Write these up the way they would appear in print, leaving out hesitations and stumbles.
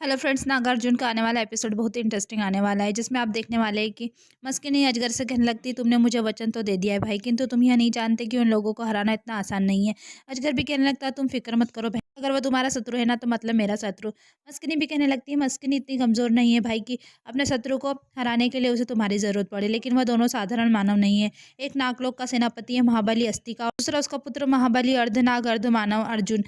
Hello friends, Nagarjuna का आने वाला एपिसोड बहुत ही इंटरेस्टिंग आने वाला है, जिसमें आप देखने वाले हैं कि मस्किनी अजगर से कहने लगती, तुमने मुझे वचन तो दे दिया है भाई, किंतु तुम यह नहीं जानते कि उन लोगों को हराना इतना आसान नहीं है। अजगर भी कहने लगता है, तुम फिक्र मत करो भाई, अगर वो तुम्हारा शत्रु है ना तो मतलब मेरा शत्रु। मस्किनी भी कहने लगती है, मस्किनी इतनी कमजोर नहीं है भाई कि अपने शत्रु को हराने के लिए उसे तुम्हारी जरूरत पड़े, लेकिन वह दोनों साधारण मानव नहीं है। एक नागलोक का सेनापति है महाबली अस्तिका, और दूसरा उसका पुत्र महाबली अर्धनाग अर्धमानव अर्जुन।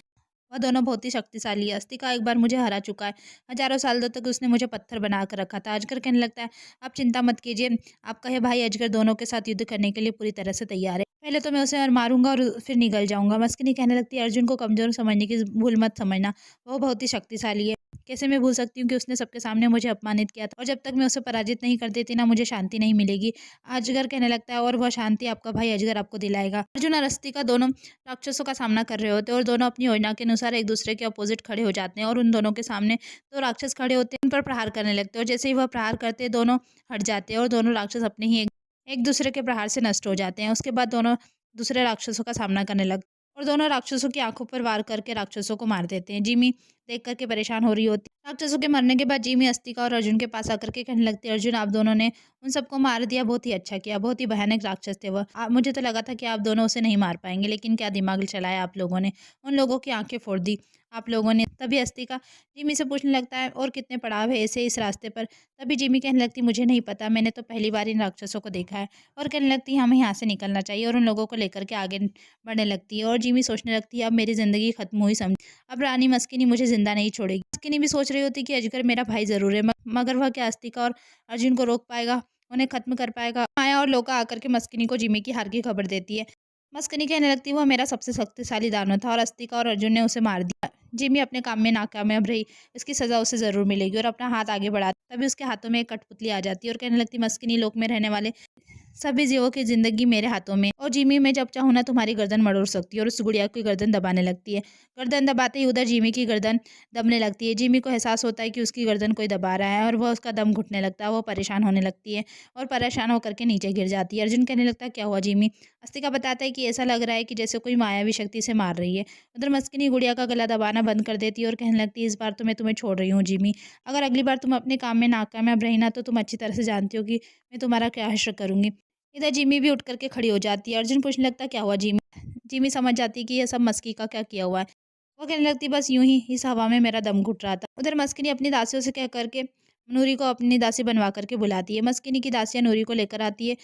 वह दोनों बहुत ही शक्तिशाली है। अस्तिका एक बार मुझे हरा चुका है। हज़ारों सालों तक उसने मुझे पत्थर बना कर रखा था। अजगर कहने लगता है, आप चिंता मत कीजिए, आपका ये भाई अजगर दोनों के साथ युद्ध करने के लिए पूरी तरह से तैयार है। पहले तो मैं उसे और मारूँगा और फिर निगल जाऊँगा। मस्किनी कहने लगती है, अर्जुन को कमज़ोर समझने की भूल मत समझना, वो बहुत ही शक्तिशाली है। कैसे मैं भूल सकती हूँ कि उसने सबके सामने मुझे अपमानित किया था, और जब तक मैं उसे पराजित नहीं कर देती ना, मुझे शांति नहीं मिलेगी। अजगर कहने लगता है, और वह शांति आपका भाई अजगर आपको दिलाएगा। अर्जुन और अस्तिका दोनों राक्षसों का सामना कर रहे होते हैं, और दोनों अपनी योजना के अनुसार एक दूसरे के अपोजिट खड़े हो जाते हैं, और उन दोनों के सामने 2 राक्षस खड़े होते हैं, उन पर प्रहार करने लगते हैं, और जैसे ही वह प्रहार करते हैं, दोनों हट जाते हैं, और दोनों राक्षस अपने ही एक दूसरे के प्रहार से नष्ट हो जाते हैं। उसके बाद दोनों दूसरे राक्षसों का सामना करने लगते हैं, और दोनों राक्षसों की आंखों पर वार करके राक्षसों को मार देते हैं। जिमी देख करके परेशान हो रही होती है। राक्षसों के मरने के बाद जिमी अस्तिका और अर्जुन के पास आकर के कहने लगती है, अर्जुन आप दोनों ने उन सबको मार दिया, बहुत ही अच्छा किया, बहुत ही भयानक राक्षस थे वह। मुझे तो लगा था कि आप दोनों उसे नहीं मार पाएंगे, लेकिन क्या दिमाग चलाया आप लोगों ने, उन लोगों की आंखें फोड़ दी आप लोगों ने। तभी अस्तिका जिमी से पूछने लगता है, और कितने पड़ाव है ऐसे इस रास्ते पर। तभी जिमी कहने लगती, मुझे नहीं पता, मैंने तो पहली बार इन राक्षसों को देखा है। और कहने लगती, हमें यहाँ से निकलना चाहिए, और उन लोगों को लेकर के आगे बढ़ने लगती है। और जिमी सोचने लगती है, अब मेरी जिंदगी खत्म हुई समझ, अब रानी मस्किनी मुझे जिंदा नहीं छोड़ेगी। मस्किनी भी सोच रही होती कि अजगर मेरा भाई जरूर है, मगर वह क्या अस्तिका और अर्जुन को रोक पाएगा, उन्हें खत्म कर पाएगा। माया और लोका आकर के मस्किनी को जिमी की हार की खबर देती है। मस्किनी कहने लगती है, वह मेरा सबसे शक्तिशाली दानव था, और अस्तिका और अर्जुन ने उसे मार दिया। जिमी अपने काम में नाकामयाब रही, इसकी सजा उसे जरूर मिलेगी। और अपना हाथ आगे बढ़ा, तभी उसके हाथों में एक कठपुतली आ जाती है, और कहने लगती, मस्किनी लोक में रहने वाले सभी जीवों की ज़िंदगी मेरे हाथों में, और जिमी मैं जब चाहूँ ना तुम्हारी गर्दन मरोड़ सकती है। और उस गुड़िया की गर्दन दबाने लगती है। गर्दन दबाते ही उधर जिमी की गर्दन दबने लगती है। जिमी को एहसास होता है कि उसकी गर्दन कोई दबा रहा है, और वह उसका दम घुटने लगता है। वो परेशान होने लगती है, और परेशान होकर के नीचे गिर जाती है। अर्जुन कहने लगता है, क्या हुआ जिमी? अस्तिका बताता है कि ऐसा लग रहा है कि जैसे कोई मायावी शक्ति से मार रही है। उधर मस्किनी गुड़िया का गला दबाना बंद कर देती है, और कहने लगती है, इस बार तो मैं तुम्हें छोड़ रही हूँ जिमी। अगर अगली बार तुम अपने काम में नाकामयाब रही ना, तो तुम अच्छी तरह से जानती हो कि मैं तुम्हारा क्या हश्र करूँगी। इधर जिमी भी उठ करके खड़ी हो जाती है। अर्जुन पूछने लगता, क्या हुआ जिमी? जिमी समझ जाती है कि यह सब मस्की का क्या किया हुआ है। वो कहने लगती, बस यूं ही इस हवा में मेरा दम घुट रहा था। उधर मस्किनी अपनी दासियों से कह करके नूरी को अपनी दासी बनवा करके बुलाती है। मस्किनी की दासियां नूरी को लेकर आती है,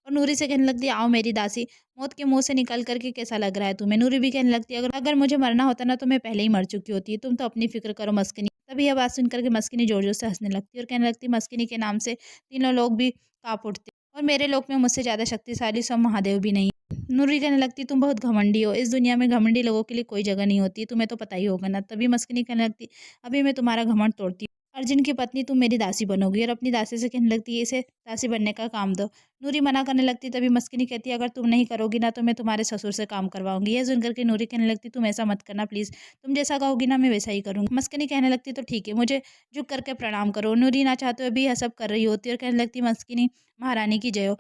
और नूरी से कहने लगती है, आओ मेरी दासी, मौत के मुंह से निकल करके कैसा लग रहा है तुम्हें? नूरी भी कहने लगती है, अगर अगर मुझे मरना होता ना तो मैं पहले ही मर चुकी होती, तुम तो अपनी फिक्र करो मस्किनी। तभी यह बात सुन करके मस्किनी जोर जोर से हंसने लगती है, और कहने लगती, मस्किनी के नाम से तीनों लोग भी कांप उठते, और मेरे लोक में मुझसे ज़्यादा शक्तिशाली सब महादेव भी नहीं। नूरी कहने लगती, तुम बहुत घमंडी हो, इस दुनिया में घमंडी लोगों के लिए कोई जगह नहीं होती, तुम्हें तो पता ही होगा ना। तभी मस्किनी कहने लगती, अभी मैं तुम्हारा घमंड तोड़ती हूँ। अर्जुन की पत्नी तुम मेरी दासी बनोगी। और अपनी दासी से कहने लगती है, इसे दासी बनने का काम दो। नूरी मना करने लगती, तभी मस्किनी कहती है, अगर तुम नहीं करोगी ना तो मैं तुम्हारे ससुर से काम करवाऊंगी। यह सुनकर के नूरी कहने लगती, तुम ऐसा मत करना प्लीज़, तुम जैसा कहोगी ना मैं वैसा ही करूँगी। मस्किनी कहने लगती, तो ठीक है, मुझे झुक करके प्रणाम करो। नूरी ना चाहते हुए भी यह सब कर रही होती है, और कहने लगती, मस्किनी महारानी की जय हो।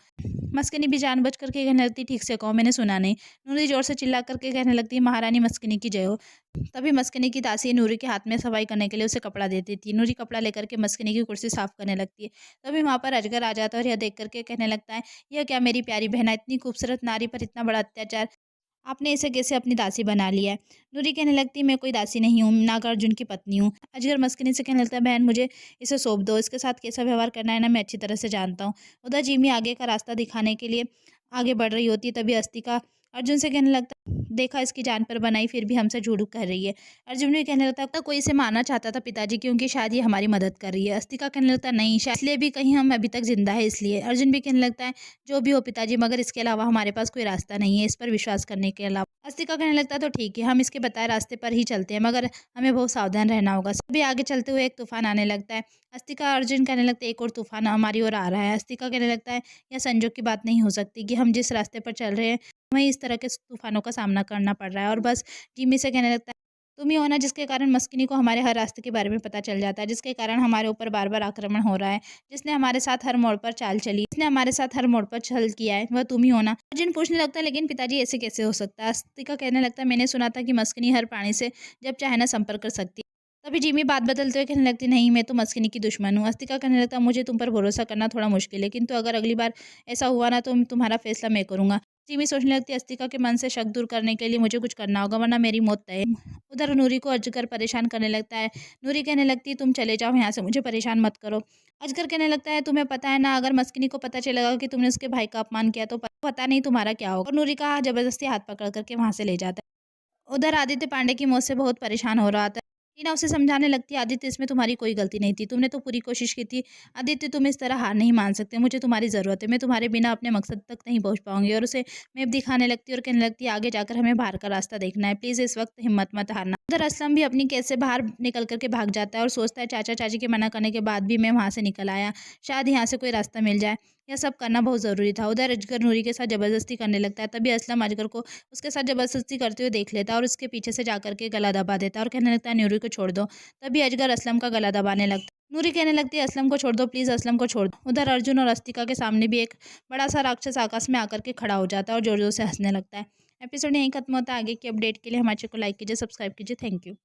मस्किनी भी जानबूझ करके कहने लगती, ठीक से कहो, मैंने सुना नहीं। नूरी जोर से चिल्ला करके कहने लगती, महारानी मस्किनी की जय हो। तभी मस्किनी की दासी नूरी के हाथ में सफाई करने के लिए उसे कपड़ा देती थी। नूरी कपड़ा लेकर के मस्किनी की कुर्सी साफ करने लगती है। तभी वहाँ पर अजगर आ जाता है, और यह देख करके कहने लगता है, यह क्या मेरी प्यारी बहना, इतनी खूबसूरत नारी पर इतना बड़ा अत्याचार, आपने इसे कैसे अपनी दासी बना लिया है? नूरी कहने लगती, मैं कोई दासी नहीं हूँ, नागार्जुन की पत्नी हूँ। अजगर मस्किनी से कहने लगता है, बहन मुझे इसे सौंप दो, इसके साथ कैसा व्यवहार करना है ना मैं अच्छी तरह से जानता हूँ। उधर जिमी आगे का रास्ता दिखाने के लिए आगे बढ़ रही होती है, तभी अस्तिका अर्जुन से कहने लगता, देखा इसकी जान पर बनाई, फिर भी हमसे झूठ कर रही है। अर्जुन भी कहने लगता, तो कोई इसे मारना चाहता था पिताजी, क्योंकि शायद ये हमारी मदद कर रही है। अस्तिका कहने लगता, नहीं शायद इसलिए भी कहीं हम अभी तक जिंदा है इसलिए। अर्जुन भी कहने लगता है, जो भी हो पिताजी, मगर इसके अलावा हमारे पास कोई रास्ता नहीं है इस पर विश्वास करने के अलावा। अस्तिका कहने लगता, तो ठीक है, हम इसके बताए रास्ते पर ही चलते हैं, मगर हमें बहुत सावधान रहना होगा। सभी आगे चलते हुए एक तूफान आने लगता है। अस्तिका अर्जुन कहने लगता है, एक और तूफान हमारी ओर आ रहा है। अस्तिका कहने लगता है, यह संजोग की बात नहीं हो सकती कि हम जिस रास्ते पर चल रहे हैं वहीं इस तरह के तूफानों का सामना करना पड़ रहा है। और बस जिमी से कहने लगता है, तुम ही हो ना जिसके कारण मस्किनी को हमारे हर रास्ते के बारे में पता चल जाता है, जिसके कारण हमारे ऊपर बार बार आक्रमण हो रहा है, जिसने हमारे साथ हर मोड़ पर चाल चली, जिसने हमारे साथ हर मोड़ पर छल किया है, वह तुम ही हो ना। अर्जुन पूछने लगता है, लेकिन पिताजी ऐसे कैसे हो सकता है? अस्तिका कहने लगता है, मैंने सुना था कि मस्किनी हर प्राणी से जब चाहे ना संपर्क कर सकती है। तभी जिमी बात बदलते हुए कहने लगती, नहीं मैं तो मस्किनी की दुश्मन हूँ। अस्तिका कहने लगता, मुझे तुम पर भरोसा करना थोड़ा मुश्किल है, किंतु अगर अगली बार ऐसा हुआ ना तो तुम्हारा फैसला मैं करूँगा। जिमी सोचने लगती, अस्तिका के मन से शक दूर करने के लिए मुझे कुछ करना होगा, वरना मेरी मौत तय है। उधर नूरी को अजगर परेशान करने लगता है। नूरी कहने लगती, तुम चले जाओ यहाँ से, मुझे परेशान मत करो। अजगर कहने लगता है, तुम्हें पता है ना, अगर मस्किनी को पता चलेगा कि तुमने उसके भाई का अपमान किया तो पता नहीं तुम्हारा क्या होगा। और नूरी का जबरदस्ती हाथ पकड़ करके वहाँ से ले जाता है। उधर आदित्य पांडे की मौत से बहुत परेशान हो रहा था। टीना उसे समझाने लगती है, आदित्य इसमें तुम्हारी कोई गलती नहीं थी, तुमने तो पूरी कोशिश की थी। आदित्य तुम इस तरह हार नहीं मान सकते, मुझे तुम्हारी ज़रूरत है, मैं तुम्हारे बिना अपने मकसद तक नहीं पहुँच पाऊँगी। और उसे मैप दिखाने लगती है और कहने लगती है, आगे जाकर हमें बाहर का रास्ता देखना है, प्लीज़ इस वक्त हिम्मत मत हारना। उधर असलम भी अपनी कैद से बाहर निकल कर के भाग जाता है और सोचता है, चाचा चाची के मना करने के बाद भी मैं वहाँ से निकल आया, शायद यहाँ से कोई रास्ता मिल जाए। यह सब करना बहुत ज़रूरी था। उधर अजगर नूरी के साथ ज़बरदस्ती करने लगता है, तभी असलम अजगर को उसके साथ ज़बरदस्ती करते हुए देख लेता है और उसके पीछे से जाकर के गला दबा देता है और कहने लगता है, नूरी को छोड़ दो। तभी अजगर असलम का गला दबाने लगता है। नूरी कहने लगती है, असलम को छोड़ दो प्लीज़, असलम को छोड़ दो। उधर अर्जुन और अस्तिका के सामने भी एक बड़ा सा राक्षस आकाश में आकर के खड़ा हो जाता है और जोर जोर से हंसने लगता है। एपिसोड यहीं खत्म होता है। आगे की अपडेट के लिए हमारे चैनल को लाइक कीजिए, सब्सक्राइब कीजिए। Thank you.